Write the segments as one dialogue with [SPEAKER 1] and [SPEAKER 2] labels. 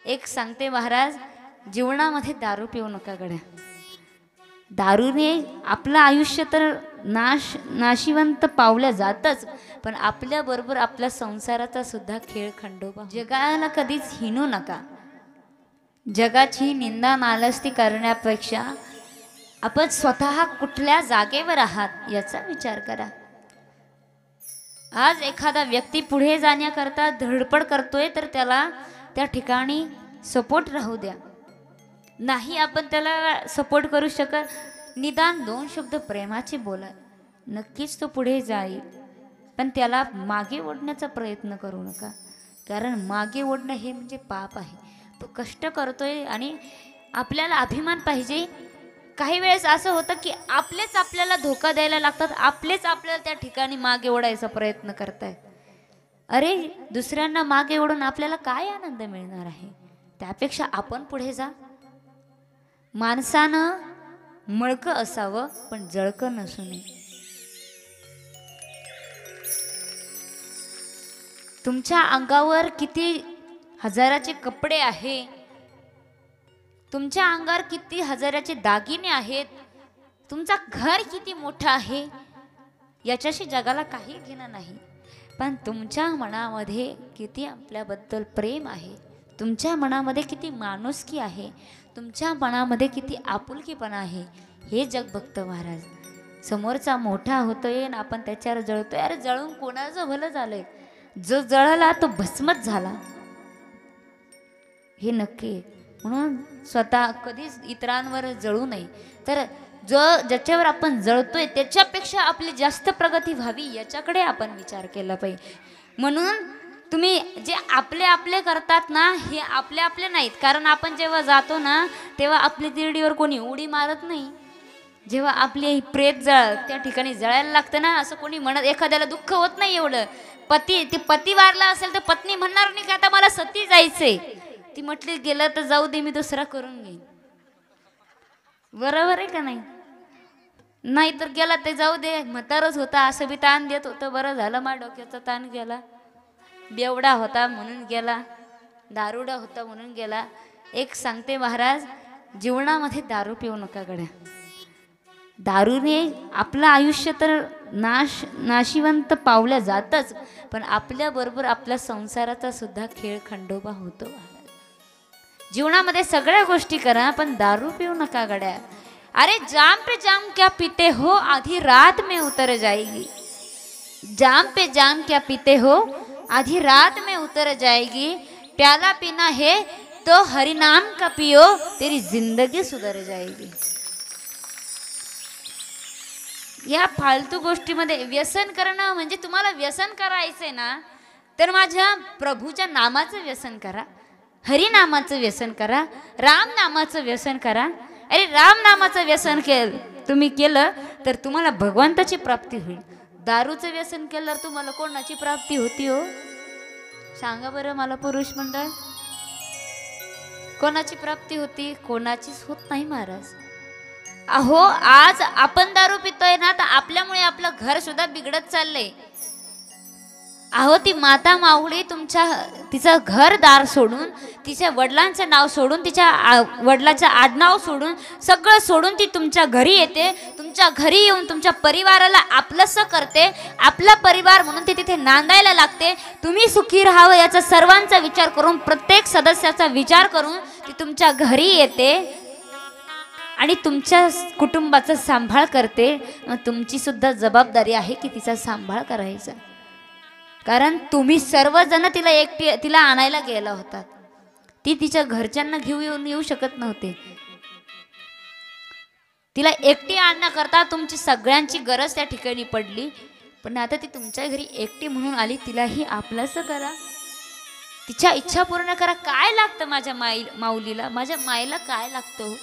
[SPEAKER 1] एक सांगते महाराज, जीवनामध्ये दारू पिऊ नका गड्या. दारूने आपलं आयुष्य तर नाशिवंत पावलं जातच, पण आपल्या बरोबर आपल्या संसाराचा सुद्धा खेळ खंडोबा. जगाला कधीच हिणू नका. जगाची निंदा नालस्ती करण्यापेक्षा आपण स्वतः कुठल्या जागेवर आहात याचा विचार करा. आज एखादा व्यक्ती पुढे जाण्याकरता धडपड करतोय तर त्याला त्या ठिकाणी सपोर्ट राहू द्या. नाही आपण त्याला सपोर्ट करू शकत, निदान 2 शब्द प्रेमाचे बोला, नक्कीच तो पुढे जाईल. पण त्याला मागे ओढण्याचा प्रयत्न करू नका, कारण मागे ओढणं हे म्हणजे पाप आहे. तो कष्ट करतोय आणि आपल्याला अभिमान पाहिजे. काही वेळेस असं होतं की आपलेच आपल्याला धोका द्यायला लागतात, आपलेच आपल्याला त्या ठिकाणी मागे ओढायचा प्रयत्न करताय. अरे दुसऱ्यांना मागे ओढून आपल्याला काय आनंद मिळणार आहे? त्यापेक्षा आपण पुढे जा. माणसानं मळकं असावं पण जळकं नसू नये. तुमच्या अंगावर किती हजाराचे कपडे आहे, तुमच्या अंगावर किती हजाराचे दागिने आहेत, तुमचा घर किती मोठा आहे, याच्याशी जगाला काही घेणं नाही. पण तुमच्या मनामध्ये किती आपल्याबद्दल प्रेम आहे, तुमच्या मनामध्ये किती माणुसकी आहे, तुमच्या मनामध्ये किती आपुलकीपणा आहे, हे जग बघतं महाराज. समोरचा मोठा होतोय आणि आपण त्याच्यावर जळतोय. अरे जळून कोणाचं भलं झालंय? जो जळला तो भस्मच झाला, हे नक्की. म्हणून स्वतः कधीच इतरांवर जळू नये. तर ज्याच्यावर आपण जळतोय त्याच्यापेक्षा आपली जास्त प्रगती व्हावी याच्याकडे आपण विचार केला पाहिजे. म्हणून तुम्ही जे आपले आपले करतात ना, हे आपले आपले नाहीत. कारण आपण जेव्हा जातो ना तेव्हा आपली तिरडीवर कोणी उडी मारत नाही. जेव्हा आपली प्रेत त्या ठिकाणी जळायला लागतं ना, असं कोणी म्हणत, एखाद्याला दुःख होत नाही एवढं. पती वारला असेल तर पत्नी म्हणणार नाही की आता मला सती जायचंय. ती म्हटली गेलं तर जाऊ दे, मी दुसरा करून घेईन. बरोबर आहे का नाही? नाही तर गेला ते जाऊ दे, म्हातारच होता असं बी ताण देत होतं, बरं झालं मा डोक्याचा ताण गेला. बेवडा होता म्हणून गेला, दारुडा होता म्हणून गेला. एक सांगते महाराज, जीवनामध्ये दारू पिऊ नका गड्या. दारूने आपलं आयुष्य तर नाशिवंत पावलं जातच, पण आपल्या बरोबर आपल्या संसाराचा सुद्धा खेळ खंडोबा होतो. जीवनामध्ये सगळ्या गोष्टी करा पण दारू पिऊ नका गड्या. अरे जाम पे जाम क्या पीते हो, आधी रात में उतर जाएगी. जाम पे जाम क्या पीते हो, आधी रात में उतर जाएगी. प्याला पीना है तो हरिनाम का पियो, तेरी जिंदगी सुधर जाएगी. या फालतू गोष्टीमध्ये व्यसन करणं म्हणजे, तुम्हाला व्यसन करायचंय ना तर माझ्या प्रभूच्या नामाचं व्यसन करा, हरिनामाचं व्यसन करा, राम नामाचं व्यसन करा. अरे राम नामाचं व्यसन तुम्ही केलं तर तुम्हाला भगवंताची प्राप्ती होईल. दारूचं व्यसन केलं तर तुम्हाला कोणाची प्राप्ती होती हो? सांगा बरं मला पुरुष मंडळ, कोणाची प्राप्ती होती? कोणाचीच होत नाही महाराज. अहो आज आपण दारू पितोय ना तर आपल्यामुळे आपलं घर सुद्धा बिघडत चाललंय. अहो ती माता माऊली तिचं घरदार सोडून, तिच्या वडिलांचं नाव सोडून, तिच्या वडिलांचं आडनाव सोडून, सगळं सोडून ती तुमच्या घरी येते. तुमच्या घरी येऊन तुमच्या परिवाराला आपलंसं करते, आपला परिवार म्हणून ती तिथे नांदायला लागते. तुम्ही सुखी राहावं याचा सर्वांचा विचार करून, प्रत्येक सदस्याचा विचार करून ती तुमच्या घरी येते आणि तुमच्या कुटुंबाचा सांभाळ करते. तुमची सुद्धा जबाबदारी आहे की तिचा सांभाळ करायचा. कारण तुम्ही सर्वजण तिला आणायला गेला होतात. ती तिच्या घरच्यांना येऊ शकत नव्हते. तिला एकटी आणण्याकरता तुमची सगळ्यांची गरज त्या ठिकाणी पडली. पण आता ती तुमच्या घरी एकटी म्हणून आली, तिलाही आपलंसं करा, तिच्या इच्छा पूर्ण करा. काय लागतं माझ्या माऊलीला, माझ्या माईला काय लागतं?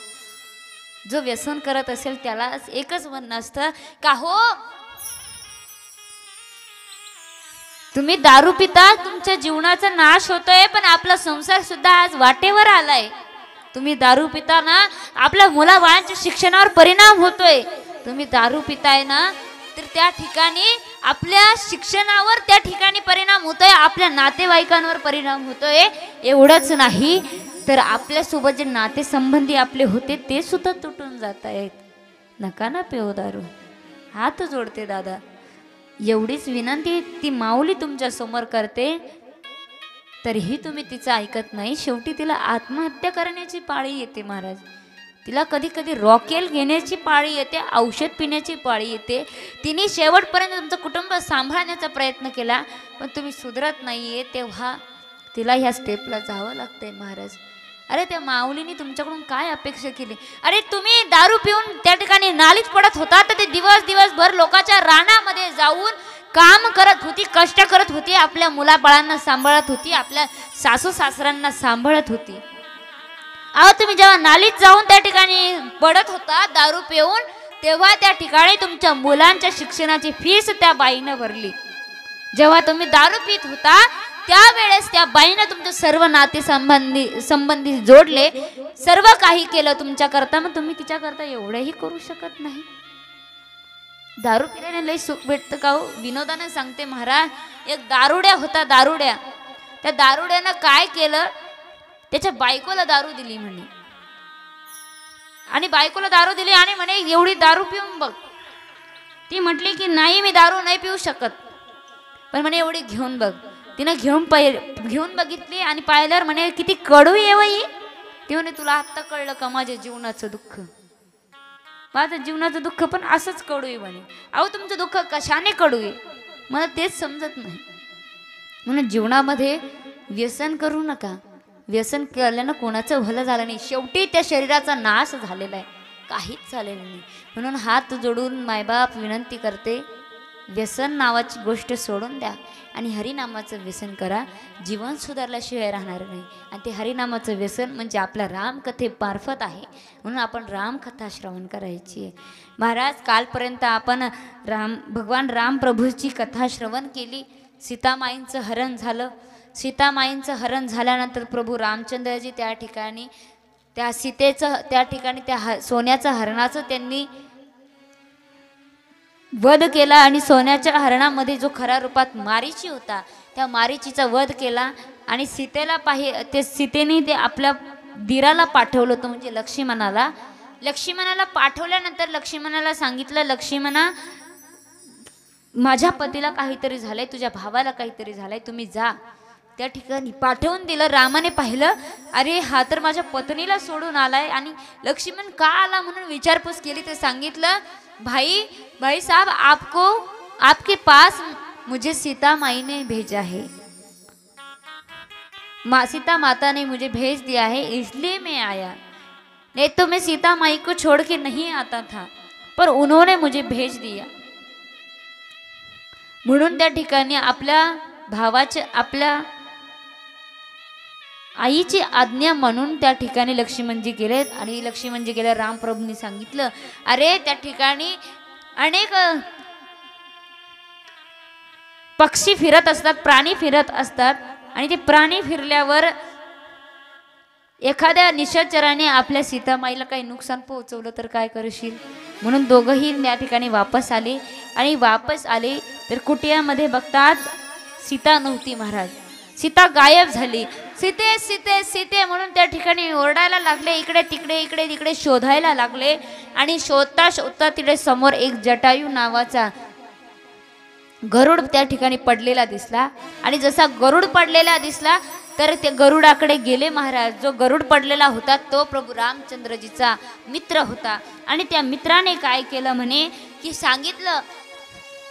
[SPEAKER 1] जो व्यसन करत असेल त्याला एकच म्हणणं असतं का हो, तुम्ही दारू पिता, तुमच्या जीवनाचा नाश होतोय, पण आपला संसार सुद्धा आज वाटेवर आलाय. तुम्ही दारू पिता ना, आपल्या मुलाबाळांच्या शिक्षणावर परिणाम होतोय. तुम्ही दारू पिताय ना तर त्या ठिकाणी आपल्या शिक्षणावर त्या ठिकाणी परिणाम होतोय, आपल्या नातेवाईकांवर परिणाम होतोय. एवढंच नाही तर आपल्यासोबत जे नातेसंबंधी आपले होते ते सुद्धा तुटून जात आहेत. नका ना पिऊ दारू. हात जोडते दादा, एवढीच विनंती ती माऊली तुमच्या समोर करते, तरीही तुम्ही तिचं ऐकत नाही. शेवटी तिला आत्महत्या करण्याची पाळी येते महाराज. तिला कधी कधी रॉकेल घेण्याची पाळी येते, औषध पिण्याची पाळी येते. तिने शेवटपर्यंत तुमचं कुटुंब सांभाळण्याचा प्रयत्न केला, पण तुम्ही सुधरत नाहीये, तेव्हा तिला ह्या स्टेपला जावं लागतंय महाराज. अरे त्या माऊलीने तुमच्याकडून काय अपेक्षा केली? अरे तुम्ही दारू पिऊन त्या ठिकाणी नालीत पडत होता, तर ते दिवसभर लोकांच्या रानामध्ये जाऊन काम करत होती, कष्ट करत होती, आपल्या मुलाबाळांना सांभाळत होती, आपल्या सासू सासऱ्यांना सांभाळत होती. अहो तुम्ही जेव्हा नालीत जाऊन त्या ठिकाणी पडत होता दारू पिऊन, तेव्हा त्या ठिकाणी तुमच्या मुलांच्या शिक्षणाची फीस त्या बाईनं भरली. जेव्हा तुम्ही दारू पित होता त्यावेळेस त्या बाईनं तुमचे सर्व नाते संबंधी जोडले, सर्व काही केलं तुमच्या करता. मग तुम्ही तिच्या करता एवढंही करू शकत नाही? दारू पिल्याने लय सुख भेटतं का हो? विनोदानं सांगते महाराज, एक दारुड्या होता, दारुड्या. त्या दारुड्यानं काय केलं, त्याच्या बायकोला दारू दिली म्हणे, आणि बायकोला दारू दिली आणि म्हणे एवढी दारू पिऊन बघ. ती म्हटली की नाही मी दारू नाही पिऊ शकत, पण म्हणे एवढी घेऊन बघ. तिनं घेऊन बघितली आणि पाहिल्यावर म्हणे किती कडू आहे वही. ती म्हणे तुला आत्ता कळलं का माझ्या जीवनाचं दुःख? माझं जीवनाचं दुःख पण असंच कडू आहे म्हणे. अहो तुमचं दुःख कशाने कडू आहे मला तेच समजत नाही. म्हणून जीवनामध्ये व्यसन करू नका. व्यसन केल्यानं कोणाचं भलं झालं नाही. शेवटी त्या शरीराचा नाश झालेला आहे, काहीच झालेलं नाही. म्हणून हात जोडून मायबाप विनंती करते, व्यसन नावाची गोष्ट सोडून द्या आणि हरिनामाचं व्यसन करा. जीवन सुधारल्याशिवाय राहणार नाही. आणि ते हरिनामाचं व्यसन म्हणजे आपल्या रामकथेमार्फत आहे. म्हणून आपण रामकथा श्रवण करायची आहे. महाराज कालपर्यंत आपण भगवान राम प्रभूची कथा श्रवण केली. सीतामाईंचं हरण झालं. सीतामाईंचं हरण झाल्यानंतर प्रभू रामचंद्रजी त्या ठिकाणी त्या सीतेचं त्या ठिकाणी त्या सोन्याचं हरणाचं त्यांनी वध केला आणि सोन्याच्या हरणामध्ये जो खऱ्या रूपात मारीची होता त्या मारीचीचा वध केला. आणि सीतेला सीतेने ते आपल्या दीराला पाठवलं होतं, म्हणजे लक्ष्मणाला पाठवल्यानंतर लक्ष्मणाला सांगितलं, लक्ष्मणा माझ्या पतीला काहीतरी झालंय, तुझ्या भावाला काहीतरी झालंय, तुम्ही जा. त्या ठिकाणी पाठवून दिलं. रामाने पाहिलं, अरे हा तर माझ्या पत्नीला सोडून आलाय. आणि लक्ष्मण का आला म्हणून विचारपूस केली. ते सांगितलं, भाई साहब आपके पास मुझे सीता माई ने भेजा है, सीता माता ने मुझे भेज दिया है, इसलिए मैं आया. नहीं तो मैं सीता माई को छोड़ के नहीं आता था, पर उन्होंने मुझे भेज दिया. म्हणून त्या ठिकाणी आपल्या भावाचे आपल्या आईची आज्ञा म्हणून त्या ठिकाणी लक्ष्मणजी गेले. आणि लक्ष्मणजी गेले, रामप्रभूंनी सांगितलं, अरे त्या ठिकाणी अनेक पक्षी फिरत असतात, प्राणी फिरत असतात, आणि ते प्राणी फिरल्यावर एखाद्या निशाचराने आपल्या सीतामाईला काही नुकसान पोहोचवलं तर काय करशील? म्हणून दोघंही त्या ठिकाणी वापस आले. आणि वापस आले तर कुटियामध्ये बघतात सीता नव्हती महाराज. सीता गायब झाली. सीते सीते सीते म्हणून त्या ठिकाणी ओरडायला लागले, इकडे तिकडे शोधायला लागले. आणि शोधता शोधता तिकडे समोर एक जटायू नावाचा गरुड त्या ठिकाणी पडलेला दिसला. आणि जसा गरुड पडलेला दिसला तर ते गरुडाकडे गेले महाराज. जो गरुड पडलेला होता तो प्रभू रामचंद्रजीचा मित्र होता. आणि त्या मित्राने काय केलं म्हणे की सांगितलं,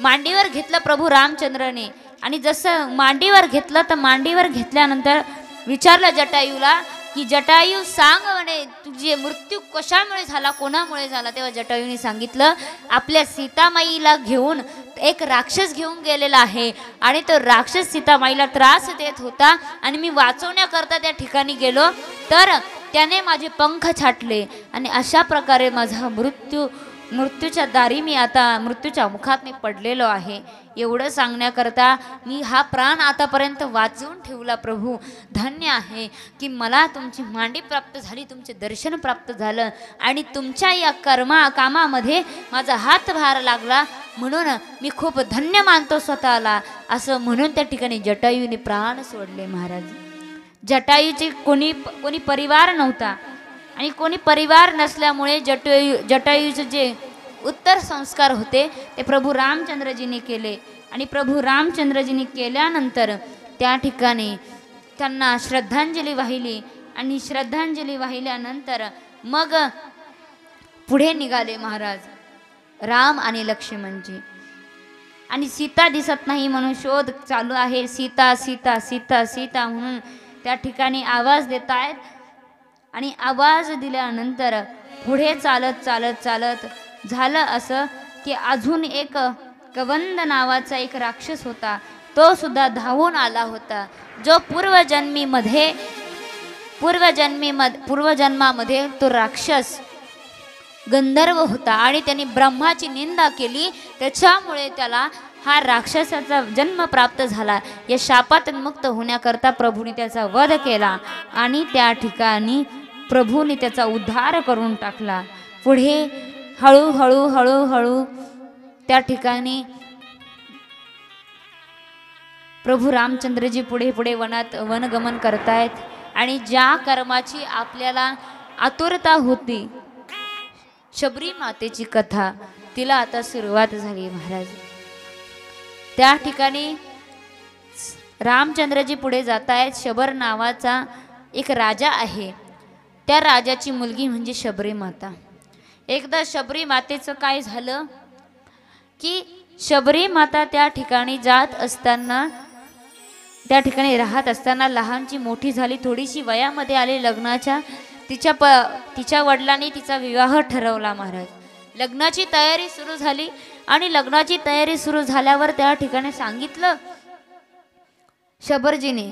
[SPEAKER 1] मांडीवर घेतलं प्रभू रामचंद्रने. आणि जसं मांडीवर घेतलं तर मांडीवर घेतल्यानंतर विचारलं जटायूला की जटायू सांग म्हणे तुझे मृत्यू कशामुळे झाला, कोणामुळे झाला? तेव्हा जटायूने सांगितलं, आपल्या सीतामाईला घेऊन एक राक्षस घेऊन गेलेला आहे आणि तो राक्षस सीतामाईला त्रास देत होता आणि मी वाचवण्याकरता त्या ठिकाणी गेलो तर त्याने माझे पंख छाटले आणि अशा प्रकारे माझा मृत्यूच्या दारी मी आता मृत्यूच्या मुखात मी पडलेलो आहे. एवढं सांगण्याकरता मी हा प्राण आतापर्यंत वाचवून ठेवला. प्रभू धन्य आहे की मला तुमची मांडी प्राप्त झाली, तुमचे दर्शन प्राप्त झालं आणि तुमच्या या कामामध्ये माझा हातभार लागला, म्हणून मी खूप धन्य मानतो स्वतःला. असं म्हणून त्या ठिकाणी जटायूने प्राण सोडले महाराज. जटायूचे कोणी परिवार नव्हता आणि कोणी परिवार नसल्यामुळे जटायूचे जे उत्तर संस्कार होते ते प्रभू रामचंद्रजींनी केले आणि प्रभू रामचंद्रजींनी केल्यानंतर त्या ठिकाणी त्यांना श्रद्धांजली वाहिली आणि श्रद्धांजली वाहिल्यानंतर मग पुढे निघाले महाराज राम आणि लक्ष्मणजी. आणि सीता दिसत नाही म्हणून शोध चालू आहे. सीता सीता सीता सीता म्हणून त्या ठिकाणी आवाज देत आहेत आणि आवाज दिल्यानंतर पुढे चालत चालत चालत झालं असं की अजून एक कवंद नावाचा एक राक्षस होता. तो सुद्धा धावून आला होता जो पूर्वजन्मामध्ये तो राक्षस गंधर्व होता आणि त्यांनी ब्रह्माची निंदा केली. त्याच्यामुळे त्याला हा राक्षसाचा जन्म प्राप्त झाला. या शापातून मुक्त होण्याकरता प्रभूने त्याचा वध केला आणि त्या ठिकाणी प्रभूने त्याचा उद्धार करून टाकला. पुढे हळूहळू हळूहळू त्या ठिकाणी प्रभू रामचंद्रजी पुढे पुढे वनगमन करतायत आणि ज्या कर्माची आपल्याला आतुरता होती शबरी मातेची कथा तिला आता सुरुवात झाली महाराज. त्या ठिकाणी रामचंद्रजी पुढे जात आहेत. शबर नावाचा एक राजा आहे. त्या राजाची मुलगी म्हणजे शबरी माता. एकदा शबरी मातेचं काय झालं की शबरी माता त्या ठिकाणी जात असताना त्या ठिकाणी राहत असताना लहानची मोठी झाली थोडीशी वयामध्ये आली लग्नाच्या. तिच्या वडिलांनी तिचा विवाह ठरवला महाराज. लग्नाची तयारी सुरू झाली आणि लग्नाची तयारी सुरू झाल्यावर त्या ठिकाणी सांगितलं शबरजीने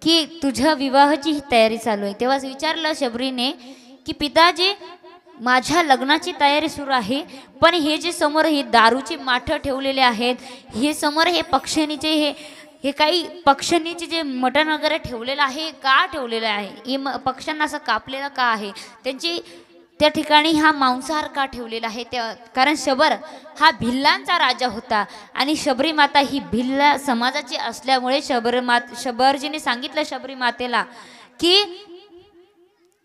[SPEAKER 1] की तुझ्या विवाहाची ही तयारी चालू आहे. तेव्हाच विचारलं शबरीने की पिताजी माझ्या लग्नाची तयारी सुरू आहे पण हे जे समोर हे दारूची माठं ठेवलेले आहेत हे समोर हे पक्षणीचे हे काही पक्षणीचे जे मटण वगैरे ठेवलेलं आहे का ठेवलेलं आहे हे पक्ष्यांना असं कापलेलं का आहे त्यांची त्या ठिकाणी हा मांसाहार का ठेवलेला आहे. त्या कारण शबर हा भिल्लांचा राजा होता आणि शबरी माता ही भिल्ला समाजाची असल्यामुळे शबरजीने सांगितलं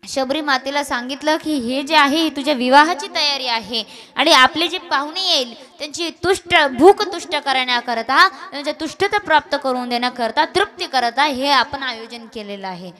[SPEAKER 1] शबरी मातेला सांगितलं की हे जे आहे तुझ्या विवाहाची तयारी आहे आणि आपले जे पाहुणे येईल त्यांची भूक तुष्ट करण्याकरता त्यांच्या तुष्टता प्राप्त करून देण्याकरता तृप्ती करता हे आपण आयोजन केलेलं आहे.